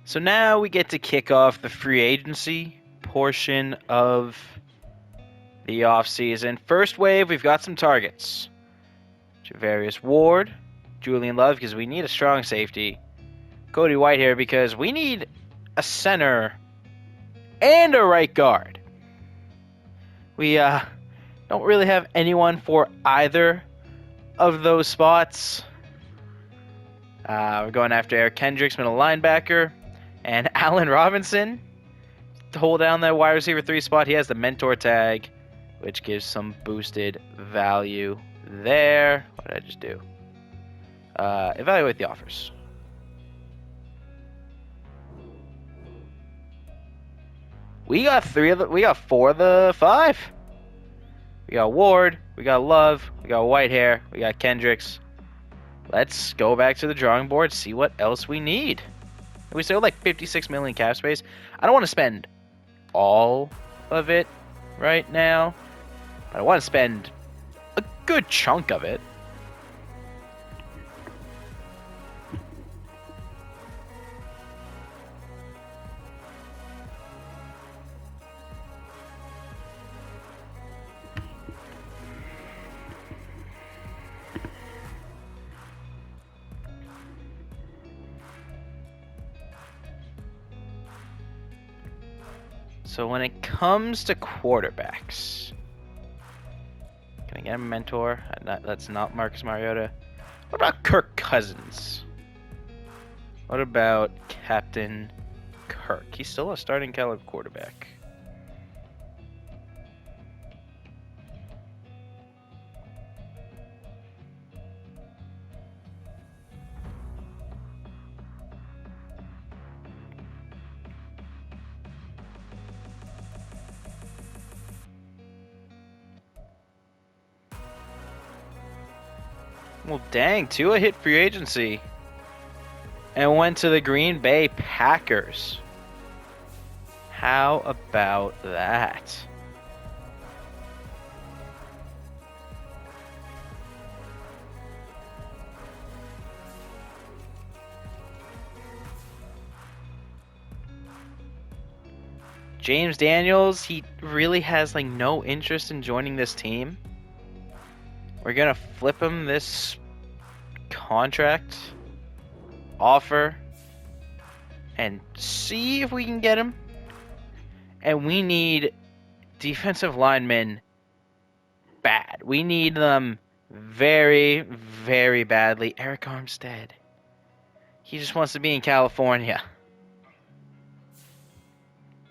So now we get to kick off the free agency portion of the offseason. First wave, we've got some targets. Javarius Ward, Julian Love, because we need a strong safety. Cody Whitehair, because we need a center and a right guard. We don't really have anyone for either of those spots. We're going after Eric Kendricks, middle linebacker, and Allen Robinson to hold down that wide receiver 3 spot. He has the mentor tag, which gives some boosted value there. What did I just do? Evaluate the offers. We got 4 of the 5. We got Ward, we got Love, we got Whitehair, we got Kendricks. Let's go back to the drawing board, see what else we need. We still have like 56 million cap space. I don't want to spend all of it right now, but I want to spend a good chunk of it. So when it comes to quarterbacks, can I get a mentor? That's not Marcus Mariota. What about Kirk Cousins? What about Captain Kirk? He's still a starting caliber quarterback. Well, dang, Tua hit free agency and went to the Green Bay Packers. How about that? James Daniels, he really has like no interest in joining this team. We're going to flip him this contract offer and see if we can get him. And we need defensive linemen bad. We need them very, very badly. Eric Armstead. He just wants to be in California.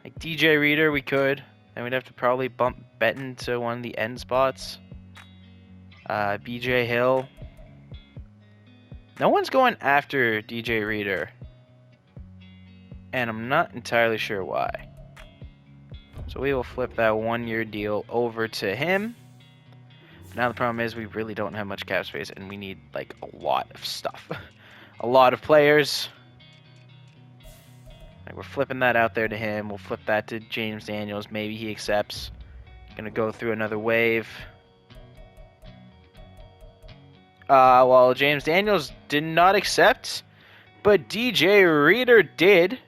Like DJ Reader, we could. Then we'd have to probably bump Benton to one of the end spots. BJ Hill. No one's going after DJ Reader. And I'm not entirely sure why. So we will flip that 1-year deal over to him. Now the problem is we really don't have much cap space and we need like a lot of stuff. A lot of players. Like, we're flipping that out there to him. We'll flip that to James Daniels. Maybe he accepts. Gonna go through another wave. Well, James Daniels did not accept, but DJ Reader did.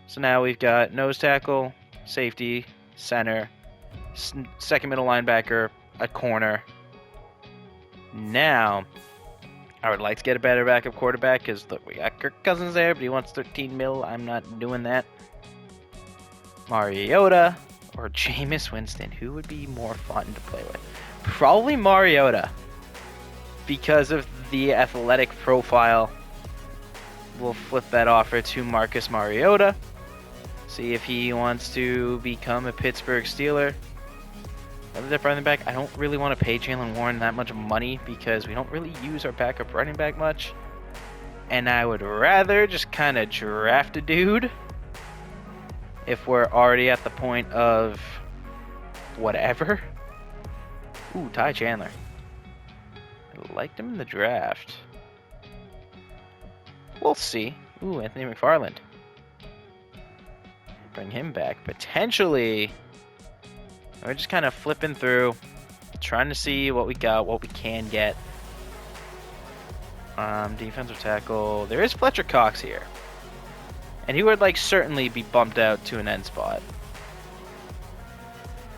So now we've got nose tackle, safety, center, second middle linebacker, a corner. Now, I would like to get a better backup quarterback because, look, we got Kirk Cousins there, but he wants 13 mil. I'm not doing that. Mariota or Jameis Winston, who would be more fun to play with? Probably Mariota. Because of the athletic profile, we'll flip that offer to Marcus Mariota. See if he wants to become a Pittsburgh Steeler. Other than running back, I don't really want to pay Jalen Warren that much money because we don't really use our backup running back much. And I would rather just kind of draft a dude if we're already at the point of whatever. Ooh, Ty Chandler. I liked him in the draft. We'll see. Ooh, Anthony McFarland. Bring him back. Potentially. We're just kind of flipping through. Trying to see what we got, what we can get. Defensive tackle. There is Fletcher Cox here. And he would, like, certainly be bumped out to an end spot.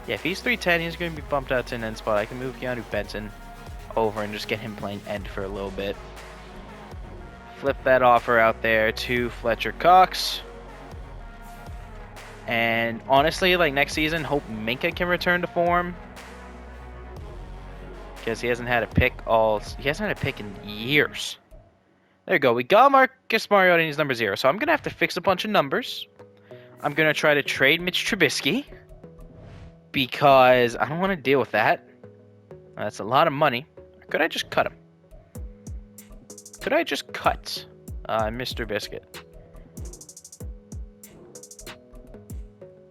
Yeah, if he's 310, he's going to be bumped out to an end spot. I can move Keanu Benson over and just get him playing end for a little bit. Flip that offer out there to Fletcher Cox. And honestly, like, next season, hope Minka can return to form. Because he hasn't had a pick in years. There you go. We got Marcus Mariota and he's number 0. So I'm going to have to fix a bunch of numbers. I'm going to try to trade Mitch Trubisky. Because I don't want to deal with that. That's a lot of money. Could I just cut him? Could I just cut Mr. Biscuit?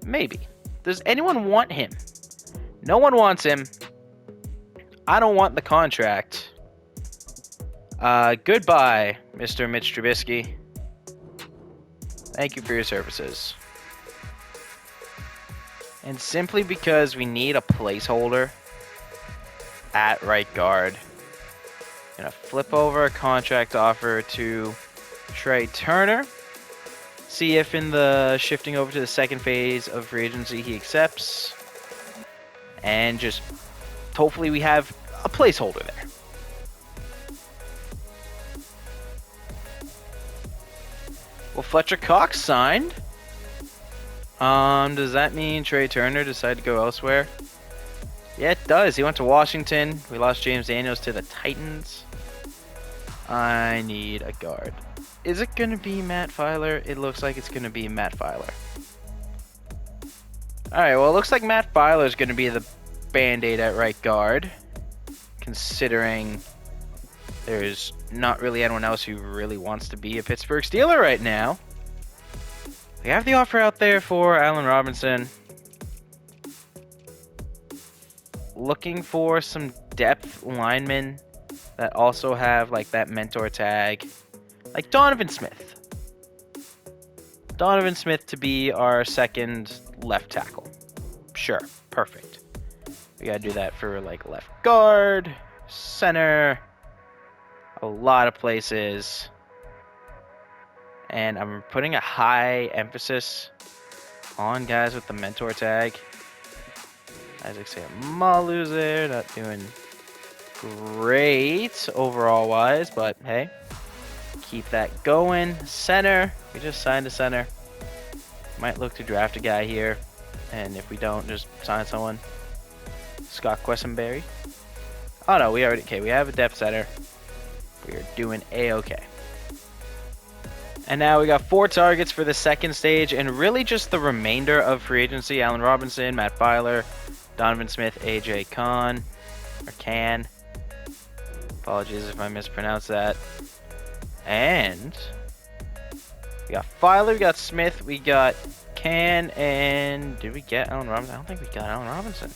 Maybe. Does anyone want him? No one wants him. I don't want the contract. Goodbye, Mr. Mitch Trubisky. Thank you for your services. And simply because we need a placeholder at right guard, I'm going to flip over a contract offer to Trey Turner. See if in the shifting over to the second phase of free agency he accepts. And just hopefully we have a placeholder there. Well, Fletcher Cox signed. Does that mean Trey Turner decided to go elsewhere? Yeah, it does. He went to Washington. We lost James Daniels to the Titans. I need a guard. Is it going to be Matt Filer? It looks like it's going to be Matt Filer. Alright, well, it looks like Matt Filer is going to be the Band-Aid at right guard. Considering there's not really anyone else who really wants to be a Pittsburgh Steeler right now. We have the offer out there for Allen Robinson. Looking for some depth linemen that also have like that mentor tag. Like Donovan Smith. Donovan Smith to be our second left tackle. Sure, perfect. We gotta do that for like left guard, center, a lot of places. And I'm putting a high emphasis on guys with the mentor tag. Isaac Seumalo's there, not doing great overall wise, but hey, keep that going. Center, we just signed a center. Might look to draft a guy here, and if we don't, just sign someone. Scott Quessenberry. Oh no, we have a depth center. We are doing A-okay. And now we got 4 targets for the second stage, and really just the remainder of free agency. Allen Robinson, Matt Filer, Donovan Smith, AJ Khan, or Can. Apologies if I mispronounced that. And we got Filer, we got Smith, we got Can, and did we get Allen Robinson? I don't think we got Allen Robinson.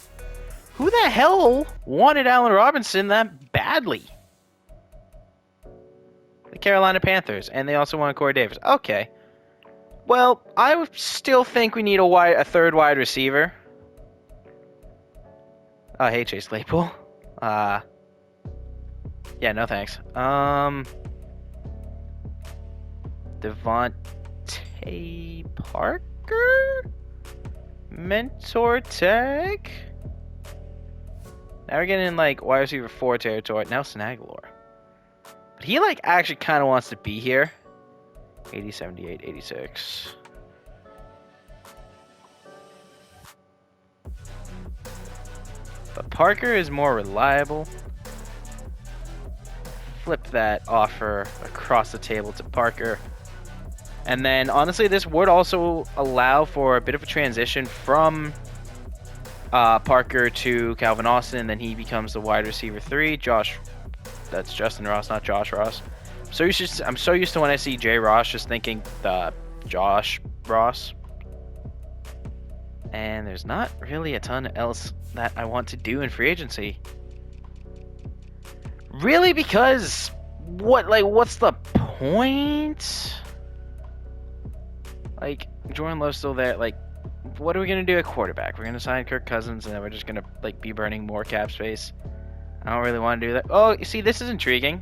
Who the hell wanted Allen Robinson that badly? The Carolina Panthers, and they also wanted Corey Davis. Okay. Well, I still think we need a third wide receiver. Oh, hey, Chase Claypool. Yeah, no thanks. Devontae Parker? Mentor tag? Now we're getting, like, wide receiver 4 territory. Nelson Aguilar. But he, like, actually kind of wants to be here. 80, 78, 86. But Parker is more reliable. Flip that offer across the table to Parker. And then, honestly, this would also allow for a bit of a transition from Parker to Calvin Austin, and then he becomes the wide receiver 3. That's Justin Ross, not Josh Ross. I'm so used to when I see Jay Ross just thinking Josh Ross. And there's not really a ton else that I want to do in free agency. Really, because what's the point? Like, Jordan Love's still there. Like, what are we gonna do at quarterback? We're gonna sign Kirk Cousins, and then we're just gonna like be burning more cap space. I don't really want to do that. Oh, you see, this is intriguing.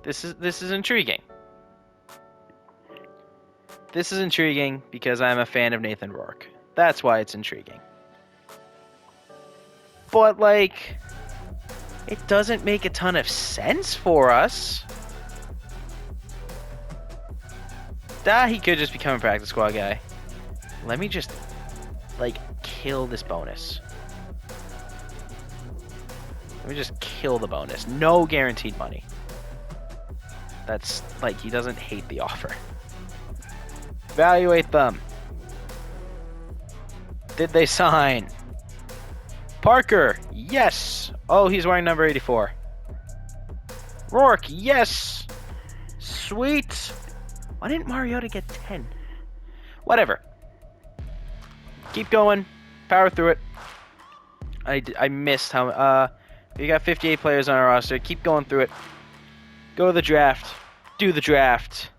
This is intriguing. This is intriguing because I'm a fan of Nathan Rourke. That's why it's intriguing. But, like, it doesn't make a ton of sense for us. He could just become a practice squad guy. Let me just, like, kill this bonus. Let me just kill the bonus. No guaranteed money. That's, like, he doesn't hate the offer. Evaluate them. Did they sign? Parker, yes. Oh, he's wearing number 84. Rourke, yes. Sweet. Why didn't Mariota get 10? Whatever. Keep going. Power through it. I missed how... we got 58 players on our roster. Keep going through it. Go to the draft. Do the draft.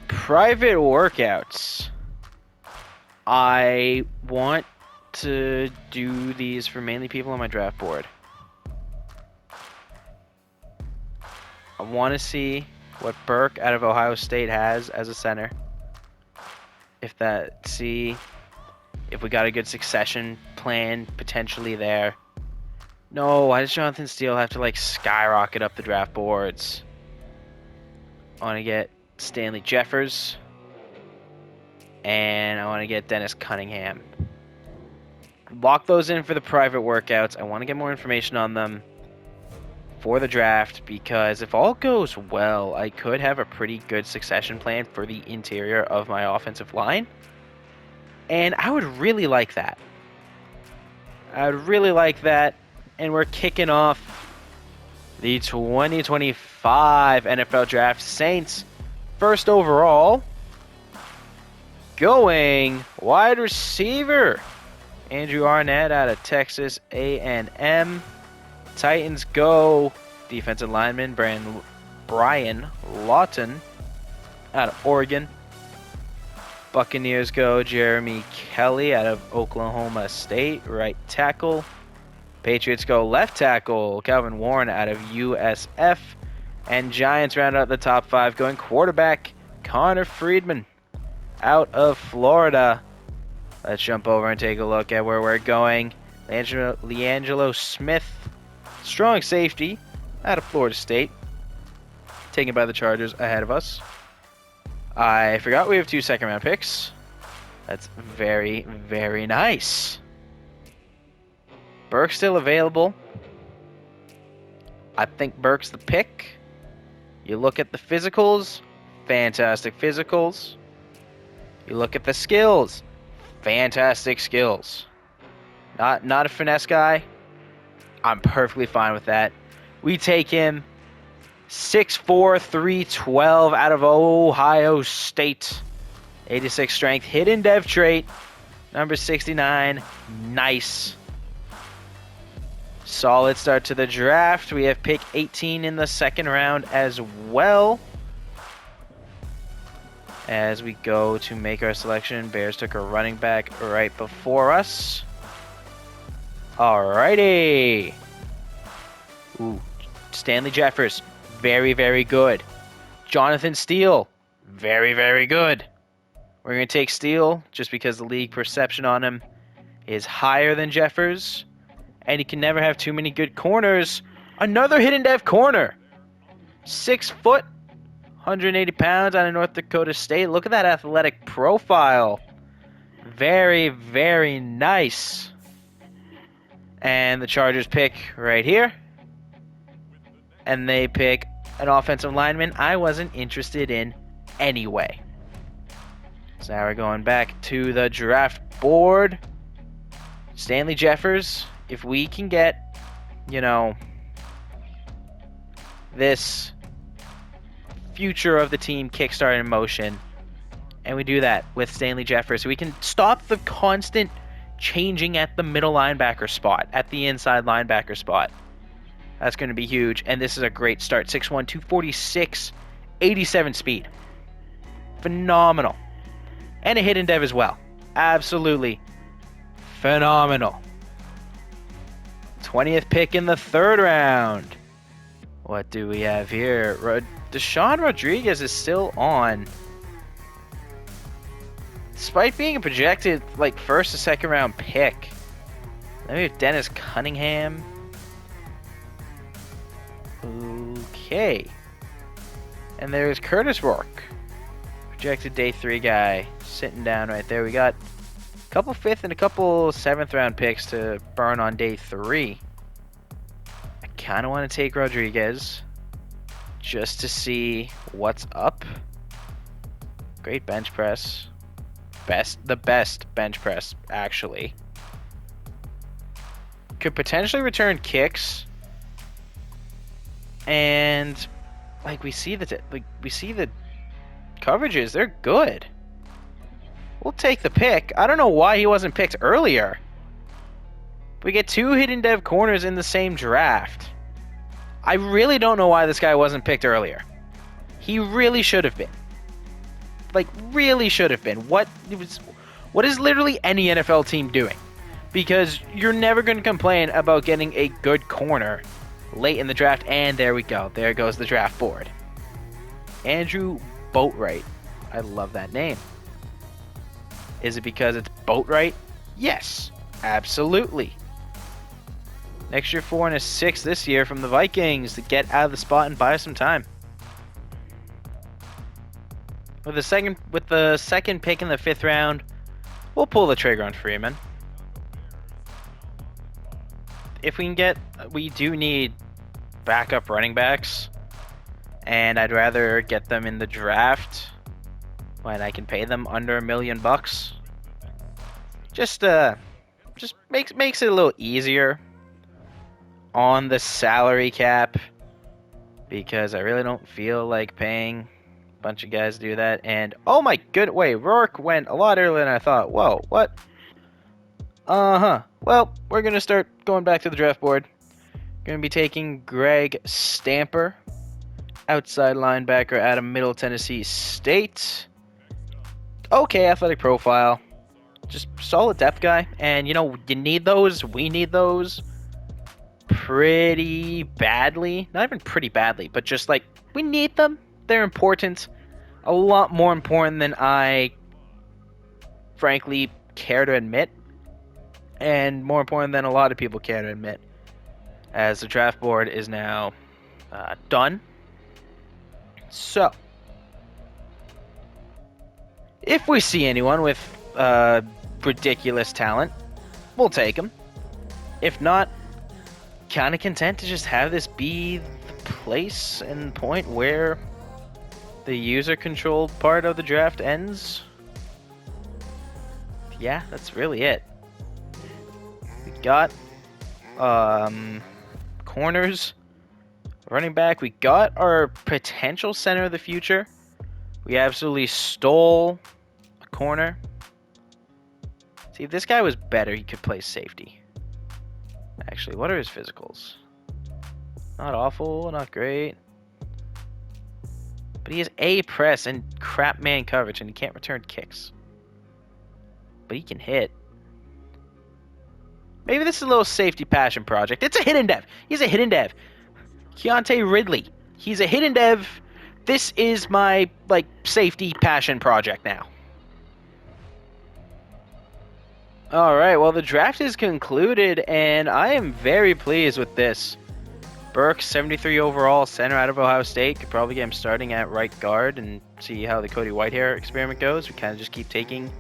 Private workouts. I want to do these for mainly people on my draft board. I want to see what Burke out of Ohio State has as a center. See if we got a good succession plan potentially there. No, why does Jonathan Steele have to, like, skyrocket up the draft boards? I want to get Stanley Jeffers. And I want to get Dennis Cunningham. Lock those in for the private workouts. I want to get more information on them for the draft, because if all goes well, I could have a pretty good succession plan for the interior of my offensive line. And I would really like that. And we're kicking off the 2025 NFL Draft. Saints, first overall, going wide receiver, Andrew Arnett out of Texas A&M. Titans go defensive lineman Brian Lawton out of Oregon. Buccaneers go Jeremy Kelly out of Oklahoma State, right tackle. Patriots go left tackle Calvin Warren out of USF. And Giants round out the top 5 going quarterback Connor Freedman out of Florida. Let's jump over and take a look at where we're going. LeAngelo Smith, strong safety out of Florida State, taken by the Chargers ahead of us. I forgot we have 2 second-round picks. That's very, very nice. Burke's still available. I think Burke's the pick. You look at the physicals, fantastic physicals. You look at the skills, fantastic skills. Not a finesse guy. I'm perfectly fine with that. We take him 6'4", 312 out of Ohio State. 86 strength, hidden dev trait, number 69. Nice. Solid start to the draft. We have pick 18 in the second round as well. As we go to make our selection, Bears took a running back right before us. Alrighty. Ooh, Stanley Jeffers, very, very good. Jonathan Steele, very, very good. We're going to take Steele just because the league perception on him is higher than Jeffers. And he can never have too many good corners. Another hidden dev corner. 6 foot, 180 pounds out of North Dakota State. Look at that athletic profile. Very, very nice. And the Chargers pick right here. And they pick an offensive lineman I wasn't interested in anyway. So now we're going back to the draft board. Stanley Jeffers. If we can get, this future of the team kickstart in motion, and we do that with Stanley Jeffers, we can stop the constant changing at the middle linebacker spot, at the inside linebacker spot. That's going to be huge, and this is a great start. 6'1", 246, 87 speed. Phenomenal. And a hidden dev as well. Absolutely phenomenal. 20th pick in the third round. What do we have here? Deshaun Rodriguez is still on. Despite being a projected, like, first or second round pick. Then we have Dennis Cunningham. Okay. And there's Curtis Rourke. Projected day 3 guy. Sitting down right there. We got a couple 5th and a couple 7th round picks to burn on day 3. I kind of want to take Rodriguez. Just to see what's up. Great bench press. The best bench press, actually. Could potentially return kicks. And like we see the coverages, they're good. We'll take the pick. I don't know why he wasn't picked earlier. We get 2 hidden dev corners in the same draft. I really don't know why this guy wasn't picked earlier. He really should have been. Like, really should have been. What is literally any NFL team doing? Because you're never going to complain about getting a good corner late in the draft. And there we go. There goes the draft board. Andrew Boatwright. I love that name. Is it because it's Boatwright? Yes, absolutely. Next year 4 and a 6 this year from the Vikings to get out of the spot and buy us some time. With the second pick in the 5th round, we'll pull the trigger on Freeman. If we can get, we do need backup running backs, and I'd rather get them in the draft when I can pay them under $1 million. Just makes it a little easier on the salary cap, because I really don't feel like paying a bunch of guys to do that. And oh my good way, Rourke went a lot earlier than I thought. Whoa, what? Well, we're gonna start going back to the draft board. Gonna be taking Greg Stamper, outside linebacker out of Middle Tennessee State. Okay, athletic profile, just solid depth guy. And you know, you need those. We need those pretty badly. Not even pretty badly, but just like, we need them. They're important. A lot more important than I frankly care to admit. And more important than a lot of people care to admit. As the draft board is now done. So, if we see anyone with ridiculous talent, we'll take them. If not, kind of content to just have this be the place and point where the user-controlled part of the draft ends. Yeah, that's really it. We got corners, running back. We got our potential center of the future. We absolutely stole a corner. See, if this guy was better, he could play safety. Actually, what are his physicals? Not awful, not great. But he has A press and crap man coverage, and he can't return kicks. But he can hit. Maybe this is a little safety passion project. It's a hidden dev. He's a hidden dev. Keontae Ridley. He's a hidden dev. This is my, like, safety passion project now. Alright, well, the draft is concluded, and I am very pleased with this. Burke, 73 overall, center out of Ohio State. Could probably get him starting at right guard and see how the Cody Whitehair experiment goes. We kind of just keep taking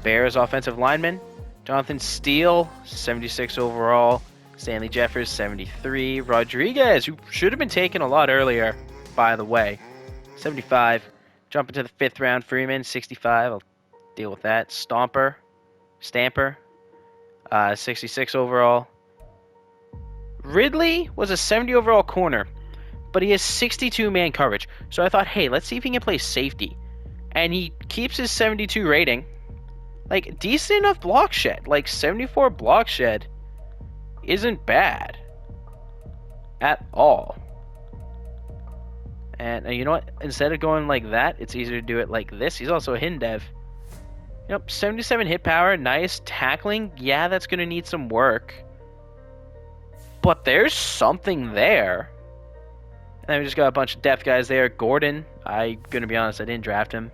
Bears offensive linemen. Jonathan Steele, 76 overall. Stanley Jeffers, 73. Rodriguez, who should have been taken a lot earlier, by the way, 75. Jump into the 5th round. Freeman, 65. I'll deal with that. Stamper, 66 overall. Ridley was a 70 overall corner, but he has 62 man coverage. So I thought, hey, let's see if he can play safety. And he keeps his 72 rating. Like, decent enough block shed. Like, 74 block shed isn't bad at all. And you know what? Instead of going like that, it's easier to do it like this. He's also a hidden dev. Yep, 77 hit power, nice tackling. Yeah, that's going to need some work. But there's something there. And then we just got a bunch of depth guys there. Gordon, I'm going to be honest, I didn't draft him.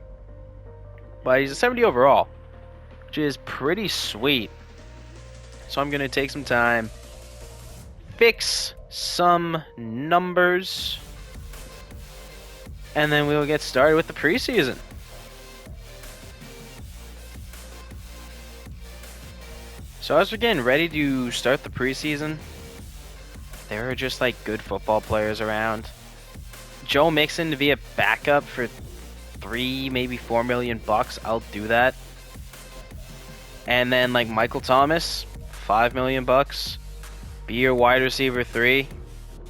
But he's a 70 overall, which is pretty sweet. So I'm going to take some time, fix some numbers, and then we will get started with the preseason. So as we're getting ready to start the preseason, there are just like good football players around. Joe Mixon to be a backup for $3, maybe $4 million, I'll do that. And then like Michael Thomas, $5 million, be your wide receiver 3,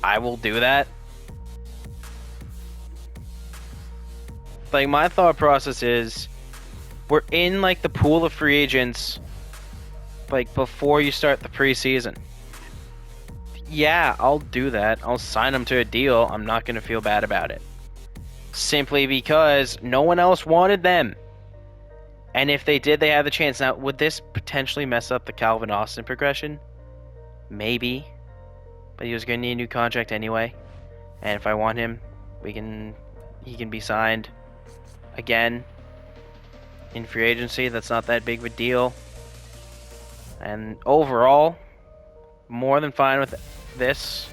I will do that. Like my thought process is, we're in like the pool of free agents like before you start the preseason. Yeah, I'll do that. I'll sign them to a deal. I'm not going to feel bad about it. Simply because no one else wanted them. And if they did, they had the chance. Now, would this potentially mess up the Calvin Austin progression? Maybe. But he was going to need a new contract anyway. And if I want him, he can be signed again in free agency. That's not that big of a deal. And overall, more than fine with this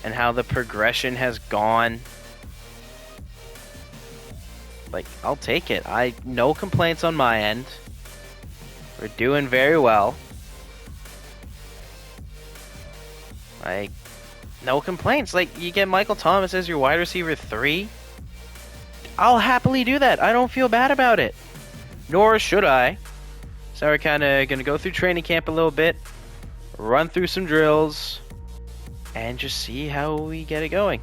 and how the progression has gone. Like, I'll take it. No complaints on my end. We're doing very well. Like, no complaints. Like, you get Michael Thomas as your wide receiver 3. I'll happily do that. I don't feel bad about it. Nor should I. So we're kind of going to go through training camp a little bit, run through some drills, and just see how we get it going.